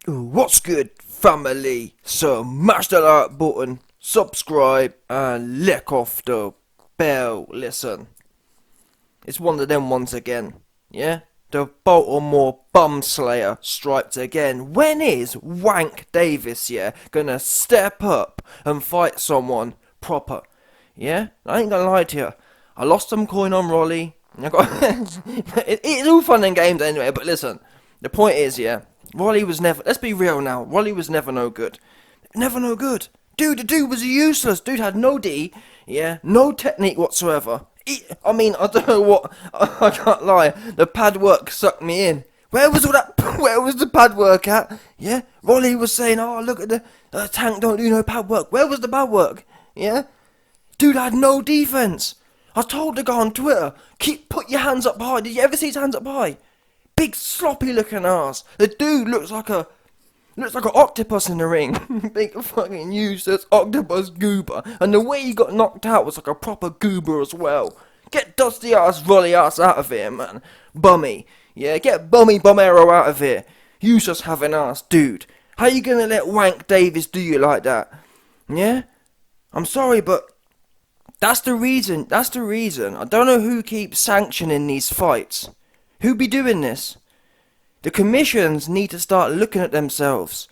What's good, family? So mash that like button, subscribe, and lick off the bell. Listen, it's one of them ones again. Yeah, the Baltimore bum slayer striped again. When is Wank Davis, yeah, gonna step up and fight someone proper? Yeah, I ain't gonna lie to you. I lost some coin on Rolly. I got it's all fun and games anyway. But listen, the point is, yeah, Rolly was never. Let's be real now. Rolly was never no good. Never no good. Dude, the dude was useless. Dude had no D. Yeah, no technique whatsoever. I don't know what. I can't lie. The pad work sucked me in. Where was all that? Where was the pad work at? Yeah, Rolly was saying, "Oh, look at the tank. Don't do no pad work." Where was the pad work? Yeah, dude had no defense. I told the guy on Twitter, put your hands up high. Did you ever see his hands up high? Big sloppy looking ass. The dude looks like an octopus in the ring. Big fucking useless octopus goober. And the way he got knocked out was like a proper goober as well. Get dusty ass Rolly ass out of here, man. Bummy. Yeah, get bummy Romero out of here. Useless having ass dude. How you gonna let Wank Davis do you like that? Yeah? I'm sorry, but that's the reason. That's the reason. I don't know who keeps sanctioning these fights. Who be doing this? The commissions need to start looking at themselves.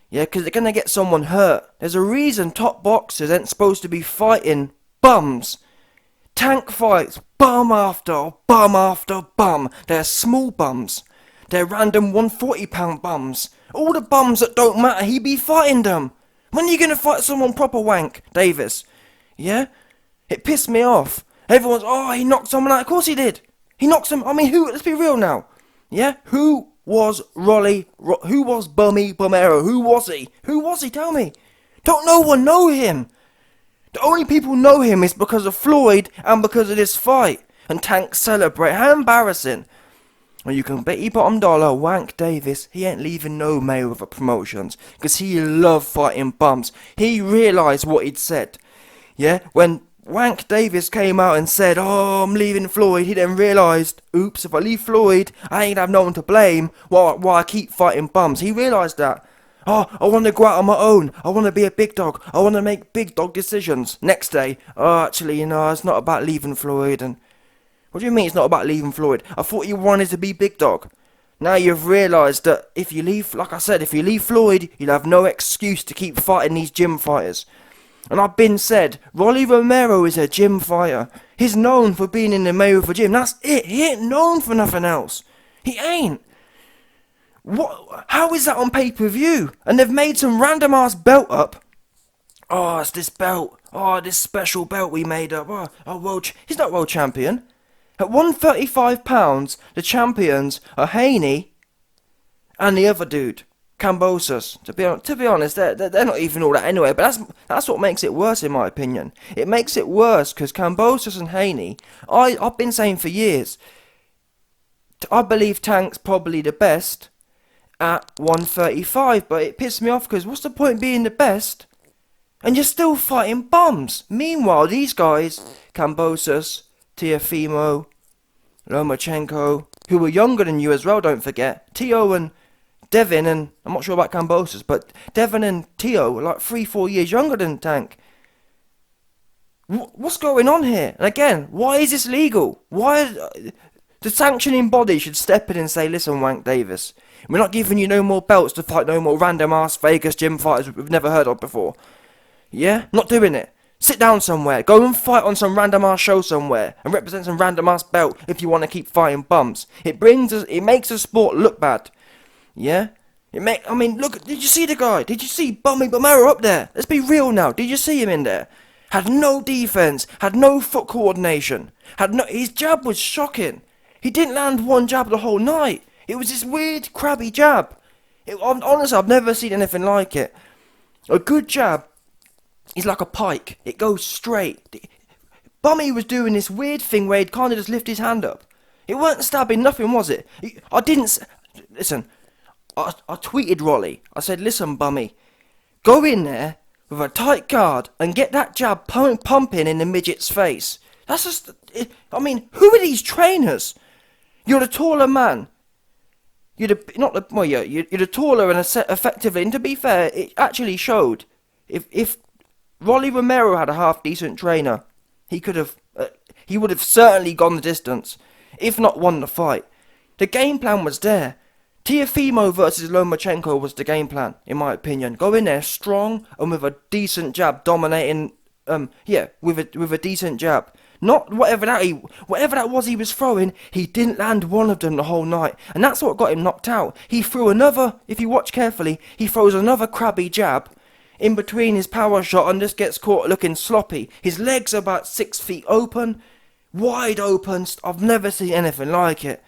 Yeah, because they're going to get someone hurt. There's a reason top boxers ain't supposed to be fighting bums. Tank fights, bum after bum after bum. They're small bums. They're random 140-pound bums. All the bums that don't matter, he be fighting them. When are you going to fight someone proper, Wank Davis? Yeah? It pissed me off. Everyone's, oh, he knocked someone out. Of course he did. He knocked some. I mean, who? Let's be real now. Yeah? Who was Rolly? Who was Bummy Romero? Who was he? Who was he? Tell me. Don't no one know him. The only people know him is because of Floyd and because of this fight. And Tank celebrate. How embarrassing. Well, you can bet your bottom dollar Wank Davis, he ain't leaving no Mayweather Promotions. Because he loved fighting bums. He realised what he'd said. Yeah? When Wank Davis came out and said, oh, I'm leaving Floyd, he then realised, oops, if I leave Floyd, I ain't have no one to blame while I keep fighting bums. He realised that. Oh, I want to go out on my own. I want to be a big dog. I want to make big dog decisions. Next day, oh, actually, it's not about leaving Floyd. And what do you mean it's not about leaving Floyd? I thought you wanted to be big dog. Now you've realised that if you leave, like I said, if you leave Floyd, you'll have no excuse to keep fighting these gym fighters. And I've been said, Rolly Romero is a gym fighter. He's known for being in the Mayweather gym. That's it. He ain't known for nothing else. He ain't. What? How is that on pay-per-view? And they've made some random ass belt up. Oh, it's this belt. Oh, this special belt we made up. He's not world champion. At 135 pounds, the champions are Haney and the other dude. Cambosos. To be honest, they're not even all that anyway. But that's what makes it worse, in my opinion. It makes it worse because Cambosos and Haney, I've been saying for years, I believe Tank's probably the best at 135. But it pissed me off because what's the point being the best and you're still fighting bums? Meanwhile, these guys, Cambosos, Teofimo, Lomachenko, who were younger than you as well, don't forget. Teo and Devin, and I'm not sure about Cambosos, but Devin and Teo were like 3-4 years younger than Tank. What's going on here? And again, why is this legal? Why the sanctioning body should step in and say, listen, Wank Davis, we're not giving you no more belts to fight no more random ass Vegas gym fighters we've never heard of before. Yeah? Not doing it. Sit down somewhere. Go and fight on some random ass show somewhere and represent some random ass belt if you want to keep fighting bums. It makes the sport look bad. Yeah? Look, did you see the guy? Did you see Bummy Romero up there? Let's be real now. Did you see him in there? Had no defense, had no foot coordination, his jab was shocking. He didn't land one jab the whole night. It was this weird, crabby jab. Honestly, I've never seen anything like it. A good jab is like a pike. It goes straight. Bummy was doing this weird thing where he'd kind of just lift his hand up. It weren't stabbing nothing, was it? Listen, I tweeted Rolly. I said, listen, Bummy, go in there with a tight guard and get that jab pumping in the midget's face. That's just, who are these trainers? You're the taller man. You're the not the well, you're the taller and effectively. And to be fair, it actually showed. If Rolly Romero had a half decent trainer, he could have he would have certainly gone the distance, if not won the fight. The game plan was there. Teofimo versus Lomachenko was the game plan, in my opinion. Go in there strong and with a decent jab, dominating. With a decent jab. Not whatever that was he was throwing. He didn't land one of them the whole night, and that's what got him knocked out. He threw another. If you watch carefully, he throws another crabby jab in between his power shot, and just gets caught looking sloppy. His legs are about 6 feet open, wide open. I've never seen anything like it.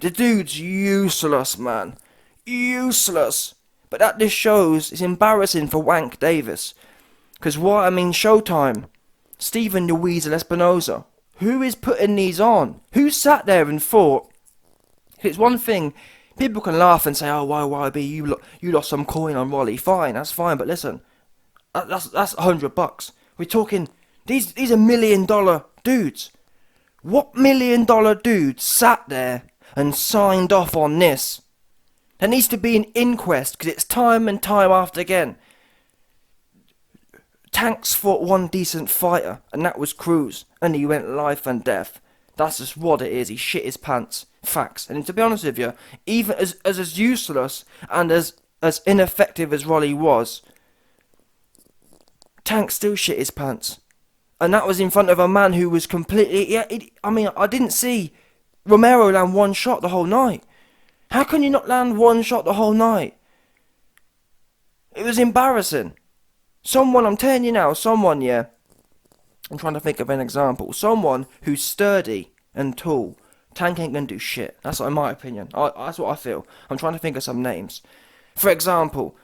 The dude's useless, man. Useless. But that just shows it's embarrassing for Wank Davis. Because Showtime. Stephen the Weasel Espinosa. Who is putting these on? Who sat there and thought? It's one thing, people can laugh and say, oh, YYB, you lost some coin on Rolly. Fine, that's fine, but listen, that's $100. We're talking, these are $1 million dudes. What $1 million dude sat there and signed off on this? There needs to be an inquest, because it's time and time after again. Tanks fought one decent fighter, and that was Cruz, and he went life and death. That's just what it is. He shit his pants. Facts. And to be honest with you, even as useless and as ineffective as Rolly was, Tank still shit his pants. And that was in front of a man who was completely... I didn't see Romero land one shot the whole night. How can you not land one shot the whole night? It was embarrassing. I'm telling you now, I'm trying to think of an example. Someone who's sturdy and tall. Tank ain't gonna do shit. That's in my opinion. That's what I feel. I'm trying to think of some names. For example,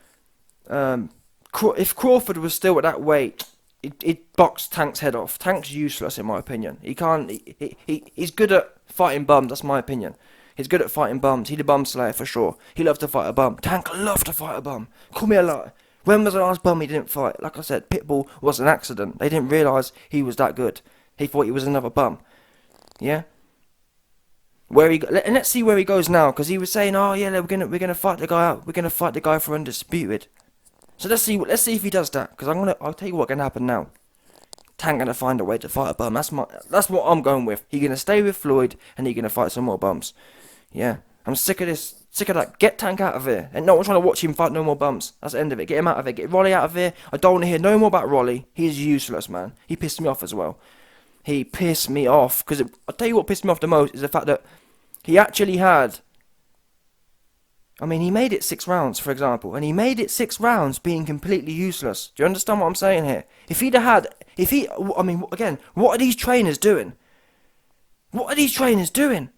if Crawford was still at that weight, it boxed Tank's head off. Tank's useless in my opinion. He's good at fighting bums, that's my opinion. He's good at fighting bums. He's a bum slayer for sure. He loves to fight a bum. Tank loved to fight a bum. Call me a liar. When was the last bum he didn't fight? Like I said, Pitbull was an accident. They didn't realise he was that good. He thought he was another bum. Yeah? And let's see where he goes now, because he was saying, oh yeah, we're gonna fight the guy out. We're gonna fight the guy for undisputed. So let's see if he does that, because I'll tell you what's gonna happen now. Tank gonna find a way to fight a bum. That's what I'm going with. He's gonna stay with Floyd, and he's gonna fight some more bums. Yeah, I'm sick of this. Sick of that. Get Tank out of here. And no one's trying to watch him fight no more bums. That's the end of it. Get him out of here. Get Rolly out of here. I don't want to hear no more about Rolly. He's useless, man. He pissed me off as well. He pissed me off. Because I'll tell you what pissed me off the most is the fact that he actually had... he made it 6 rounds, for example. And he made it 6 rounds being completely useless. Do you understand what I'm saying here? Again, what are these trainers doing? What are these trainers doing?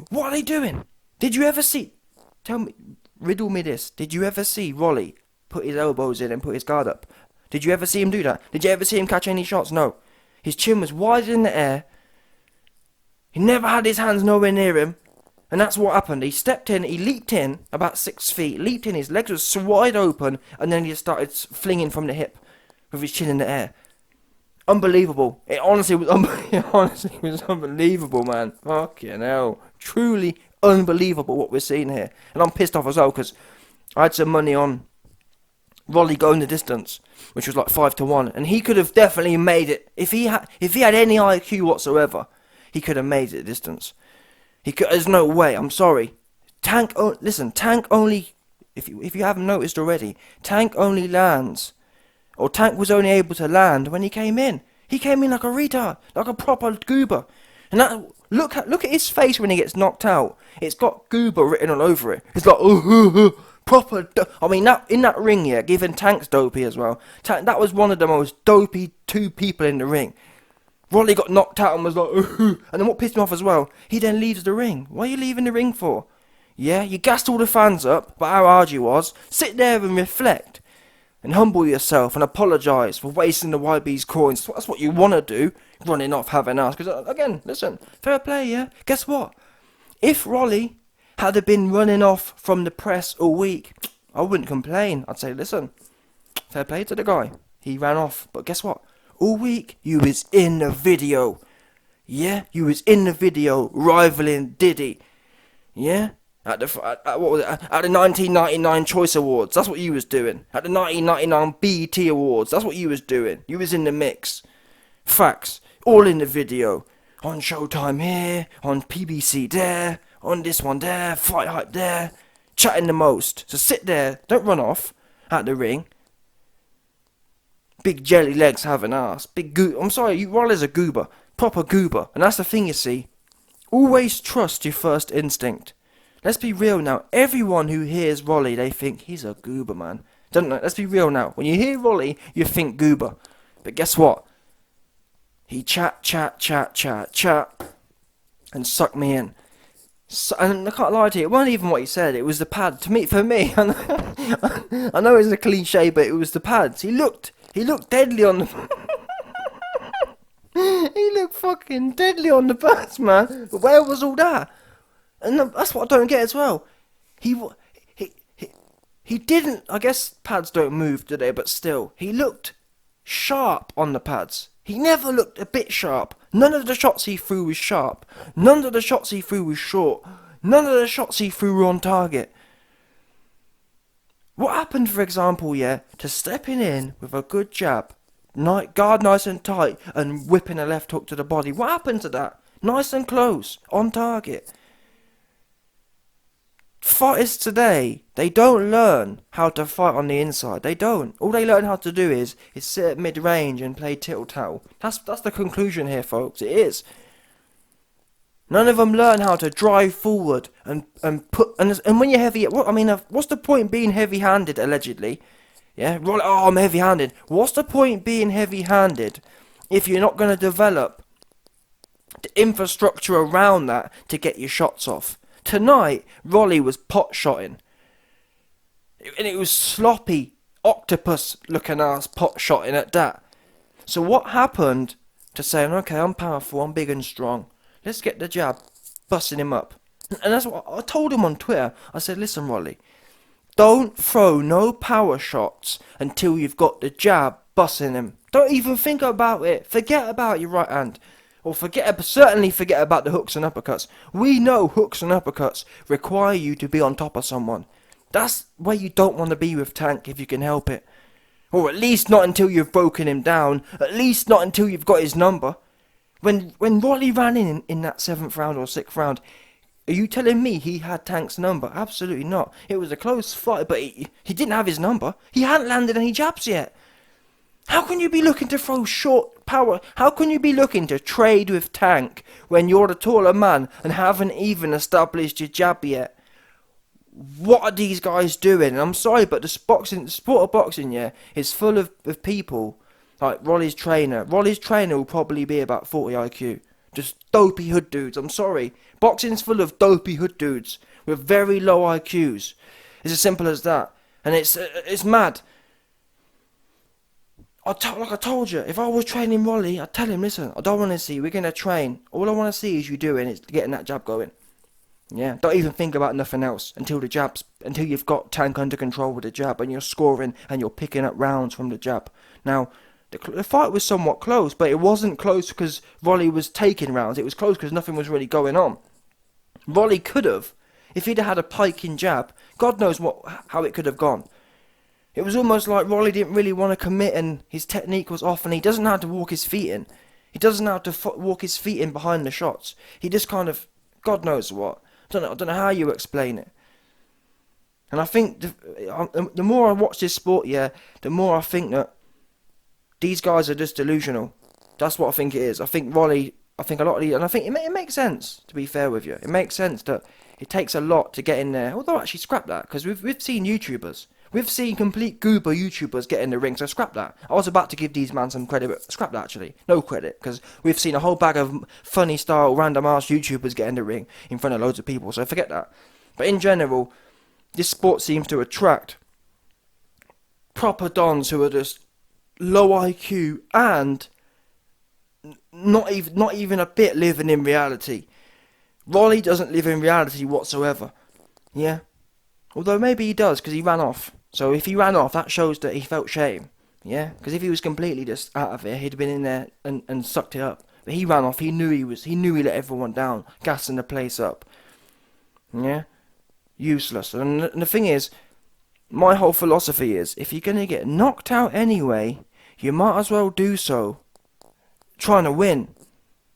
What are they doing? Did you ever see... riddle me this. Did you ever see Rolly put his elbows in and put his guard up? Did you ever see him do that? Did you ever see him catch any shots? No. His chin was wide in the air. He never had his hands nowhere near him. And that's what happened. He stepped in, he leaped in about 6 feet, leaped in, his legs were so wide open, and then he just started flinging from the hip with his chin in the air. Unbelievable. It honestly was unbelievable, man. Fucking hell. Truly unbelievable what we're seeing here. And I'm pissed off as well, because I had some money on Rolly going the distance, which was like 5-1, and he could have definitely made it. If he had any IQ whatsoever, he could have made it the distance. There's no way. I'm sorry. Tank only. If you haven't noticed already, Tank only lands, or Tank was only able to land when he came in. He came in like a retard, like a proper goober. And that look at his face when he gets knocked out. It's got goober written all over it. It's like proper. In that ring, yeah, given Tank's dopey as well. That was one of the most dopey 2 people in the ring. Rolly got knocked out and was like, and then what pissed me off as well, he then leaves the ring. What are you leaving the ring for? Yeah, you gassed all the fans up about how hard you was. Sit there and reflect. And humble yourself and apologise for wasting the YB's coins. That's what you want to do, running off having us. Because, again, listen, fair play, yeah? Guess what? If Rolly had been running off from the press all week, I wouldn't complain. I'd say, listen, fair play to the guy. He ran off. But guess what? All week, you was in the video. Yeah? You was in the video rivaling Diddy. Yeah? What was it? At the 1999 Choice Awards. That's what you was doing. At the 1999 BET Awards. That's what you was doing. You was in the mix. Facts. All in the video. On Showtime here. On PBC there. On this one there. Fight Hype there. Chatting the most. So sit there. Don't run off at the ring. Big jelly legs have an ass. I'm sorry, Rolly's a goober. Proper goober. And that's the thing, you see. Always trust your first instinct. Let's be real now. Everyone who hears Rolly, they think he's a goober, man. Don't know. Let's be real now. When you hear Rolly, you think goober. But guess what? He chat, and sucked me in. So, and I can't lie to you, it wasn't even what he said. It was the pad. For me, I know it's a cliche, but it was the pads. He looked deadly on the. He looked fucking deadly on the pads, man. But where was all that? And that's what I don't get as well. He didn't. I guess pads don't move, do they? But still, he looked sharp on the pads. He never looked a bit sharp. None of the shots he threw was sharp. None of the shots he threw was short. None of the shots he threw were on target. What happened, for example, to stepping in with a good jab, guard nice and tight, and whipping a left hook to the body? What happened to that? Nice and close, on target. Fighters today, they don't learn how to fight on the inside. They don't. All they learn how to do is sit at mid-range and play tittle-tattle. That's the conclusion here, folks. It is. None of them learn how to drive forward and when you're heavy, what's the point being heavy-handed, allegedly? Yeah, I'm heavy-handed. What's the point being heavy-handed if you're not going to develop the infrastructure around that to get your shots off? Tonight, Rolly was pot-shotting. And it was sloppy, octopus-looking ass pot-shotting at that. So what happened to saying, okay, I'm powerful, I'm big and strong. Let's get the jab, busting him up. And that's what I told him on Twitter. I said, listen, Rolly, don't throw no power shots until you've got the jab busting him. Don't even think about it. Forget about your right hand. Or certainly forget about the hooks and uppercuts. We know hooks and uppercuts require you to be on top of someone. That's where you don't want to be with Tank if you can help it. Or at least not until you've broken him down. At least not until you've got his number. When Rolly ran in that 7th round or 6th round, are you telling me he had Tank's number? Absolutely not. It was a close fight, but he didn't have his number. He hadn't landed any jabs yet. How can you be looking to throw short power? How can you be looking to trade with Tank when you're the taller man and haven't even established your jab yet? What are these guys doing? And I'm sorry, but the sport of boxing, is full of people like Rolly's trainer. Rolly's trainer will probably be about 40 IQ. Just dopey hood dudes. I'm sorry. Boxing's full of dopey hood dudes with very low IQs. It's as simple as that. And it's mad. Like I told you, if I was training Rolly, I'd tell him, listen, I don't want to see, we're going to train. All I want to see is you doing is getting that jab going. Yeah, don't even think about nothing else until you've got Tank under control with the jab and you're scoring and you're picking up rounds from the jab. Now, the fight was somewhat close, but it wasn't close because Rolly was taking rounds. It was close because nothing was really going on. Rolly could have, if he'd had a piking jab, God knows how it could have gone. It was almost like Rolly didn't really want to commit and his technique was off and he doesn't know how to walk his feet in. He doesn't know how to walk his feet in behind the shots. He just kind of, God knows what. I don't know how you explain it. And I think the more I watch this sport, the more I think that these guys are just delusional. That's what I think it is. I think Rolly, a lot of these, and I think it makes sense, to be fair with you. It makes sense that it takes a lot to get in there. Although actually scrap that, because we've seen YouTubers. We've seen complete goober YouTubers get in the ring, so scrap that. I was about to give these man some credit, but scrap that actually. No credit, because we've seen a whole bag of funny style, random ass YouTubers get in the ring in front of loads of people, so forget that. But in general, this sport seems to attract proper dons who are just low IQ and not even a bit living in reality. Rolly doesn't live in reality whatsoever. Yeah? Although maybe he does, because he ran off. So if he ran off, that shows that he felt shame. Yeah? Because if he was completely just out of it, he'd been in there and sucked it up. But he ran off. He knew he let everyone down, gassing the place up. Yeah? Useless. And the thing is, my whole philosophy is, if you're going to get knocked out anyway, you might as well do so trying to win.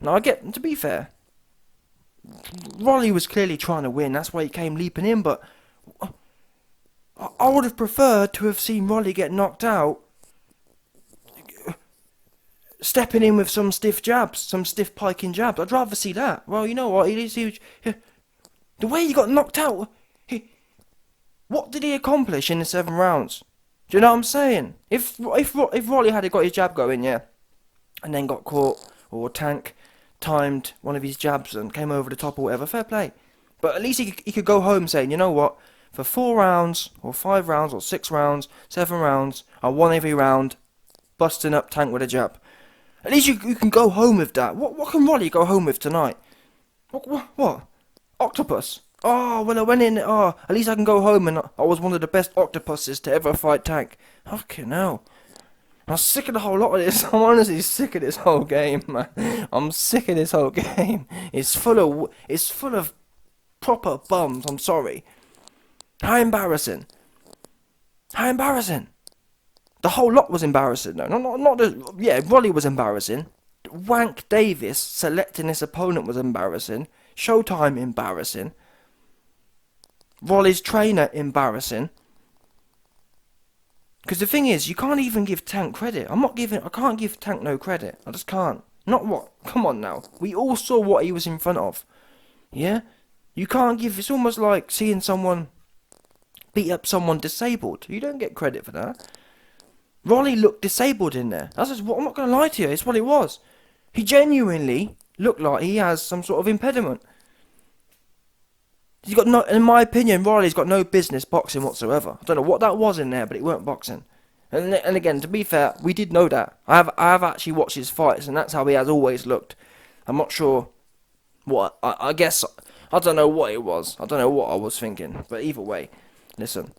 Now, to be fair, Rolly was clearly trying to win, that's why he came leaping in, but I would have preferred to have seen Rolly get knocked out, stepping in with some stiff jabs, some stiff piking jabs. I'd rather see that. Well, you know what, the way he got knocked out, what did he accomplish in the 7 rounds? Do you know what I'm saying? If Rolly had got his jab going, yeah, and then got caught, or Tank timed one of his jabs and came over the top or whatever, fair play. But at least he could go home saying, you know what, for 4 rounds, or 5 rounds, or 6 rounds, 7 rounds, I won every round, busting up Tank with a jab. At least you can go home with that. What can Rolly go home with tonight? What? Octopus? Oh, well, I went in. Oh, at least I can go home and I was one of the best octopuses to ever fight Tank. Fucking hell. I'm sick of the whole lot of this. I'm honestly sick of this whole game, man. I'm sick of this whole game. It's full of proper bums. I'm sorry. How embarrassing. How embarrassing. The whole lot was embarrassing, though. Yeah, Rolly was embarrassing. Wank Davis selecting his opponent was embarrassing. Showtime embarrassing. Rolly's trainer embarrassing. Because the thing is, you can't even give Tank credit. I can't give Tank no credit. I just can't. Not what? Come on now. We all saw what he was in front of. Yeah? You can't give, it's almost like seeing someone beat up someone disabled. You don't get credit for that. Rolly looked disabled in there. That's just what, I'm not going to lie to you, it's what it was. He genuinely looked like he has some sort of impediment. He's got no, in my opinion, Rolly's got no business boxing whatsoever. I don't know what that was in there, but it weren't boxing. And again, to be fair, we did know that. I have actually watched his fights, and that's how he has always looked. I'm not sure what, I guess, I don't know what it was. I don't know what I was thinking. But either way, listen.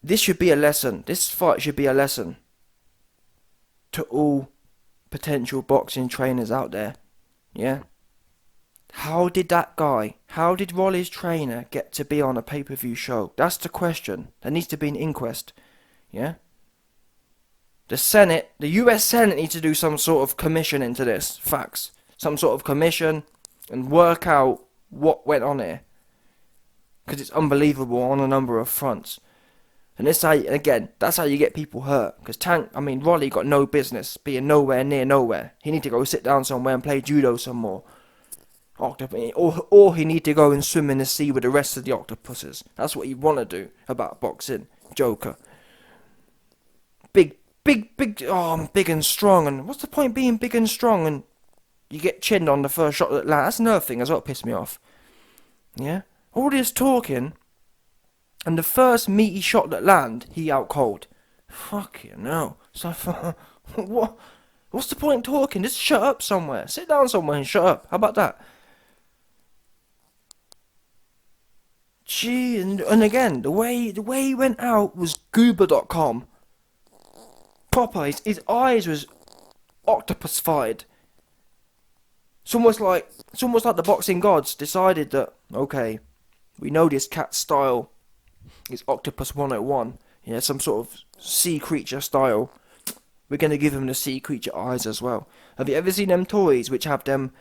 This should be a lesson. This fight should be a lesson to all potential boxing trainers out there. Yeah? How did Rolly's trainer get to be on a pay-per-view show? That's the question. There needs to be an inquest. Yeah? The US Senate needs to do some sort of commission into this. Facts. Some sort of commission and work out what went on here. Because it's unbelievable on a number of fronts. And that's how you get people hurt. Because Rolly got no business being nowhere near nowhere. He need to go sit down somewhere and play judo some more. Or he need to go and swim in the sea with the rest of the octopuses. That's what you want to do about boxing, Joker. I'm big and strong. And what's the point being big and strong and you get chinned on the first shot that lands? That's another thing as well that pissed me off. Yeah? All this talking, and the first meaty shot that land, he out cold. Fucking hell. So, what's the point talking? Just shut up somewhere. Sit down somewhere and shut up. How about that? Gee, and again, the way he went out was goober.com. Proper, his eyes was octopus-fied. It's almost like the boxing gods decided that, okay, we know this cat's style is Octopus 101. Yeah, some sort of sea creature style. We're going to give him the sea creature eyes as well. Have you ever seen them toys which have them...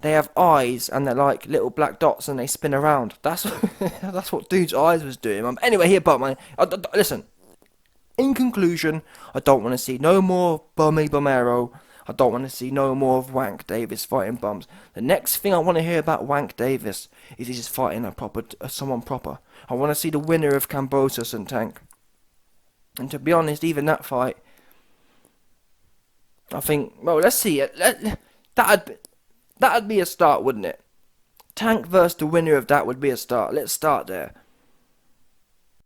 They have eyes and they're like little black dots and they spin around. That's what dude's eyes was doing. Anyway, here, but listen. In conclusion, I don't want to see no more Bummy Romero. I don't want to see no more of Wank Davis fighting bums. The next thing I want to hear about Wank Davis is he's fighting someone proper. I want to see the winner of Kambosos and Tank. And to be honest, even that fight, I think, well, let's see it. That'd be a start, wouldn't it? Tank versus the winner of that would be a start. Let's start there.